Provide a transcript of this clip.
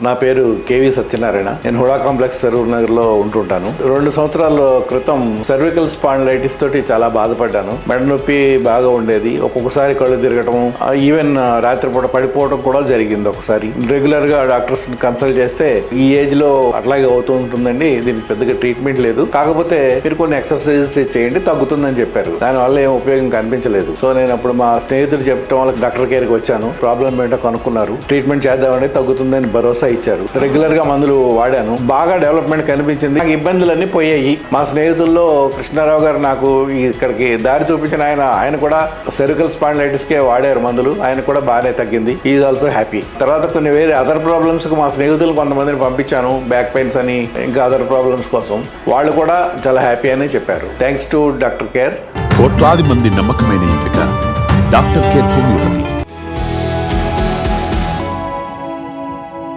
నా పేరు కేవీ సత్యనారాయణ. నేను హుడా కాంప్లెక్స్ సరూర్ నగర్ లో ఉంటుంటాను. 2 సంవత్సరాల క్రితం సర్వికల్ స్పాండిలైటిస్ తోటి చాలా బాధపడ్డాను. మెడ నొప్పి బాగా ఉండేది. ఒక్కొక్కసారి కళ్ళు తిరగటం, ఈవెన్ రాత్రిపూట పడిపోవడం కూడా జరిగింది. ఒకసారి రెగ్యులర్ గా డాక్టర్స్ కన్సల్ట్ చేస్తే ఈ ఏజ్ లో అట్లాగే అవుతూ ఉంటుందండి, దీనికి పెద్దగా ట్రీట్మెంట్ లేదు, కాకపోతే మీరు కొన్ని ఎక్సర్సైజెస్ చేయండి తగ్గుతుందని చెప్పారు. దానివల్ల ఏం ఉపయోగం కనిపించలేదు. సో నేను అప్పుడు మా స్నేహితులు చెప్పడం వల్ల డాక్టర్ కేర్కి వచ్చాను. ప్రాబ్లం ఏంటో కనుక్కున్నారు. ట్రీట్మెంట్ చేద్దామంటే తగ్గుతుందని భరోసా ఇచ్చారు. రెగ్యులర్ గా మందులు వాడాను. బాగా డెవలప్మెంట్ కనిపించింది. నాకు ఇబ్బందులన్నీ పోయాయి. మా స్నేహితుల్లో కృష్ణారావు గారు నాకు ఇక్కడికి దారి చూపించిన ఆయన కూడా సెరికల్ స్పాండిలైటిస్ కే వాడారు మందులు. ఆయన కూడా బాగానే తగ్గింది. Is also happy. తర్వాత కొన్ని వేరే అదర్ ప్రాబ్లమ్స్ కు మా స్నేహితులు కొంతమందిని పంపించాను, బ్యాక్ పెయిన్స్ అని, ఇంకా అదర్ ప్రాబ్లమ్స్ కోసం. వాళ్ళు కూడా చాలా హ్యాపీ అని చెప్పారు. Thanks to doctor care. కోట్లాది మంది నమ్మకమైన ఎంపిక డాక్టర్ కేర్ హోమియోపతి.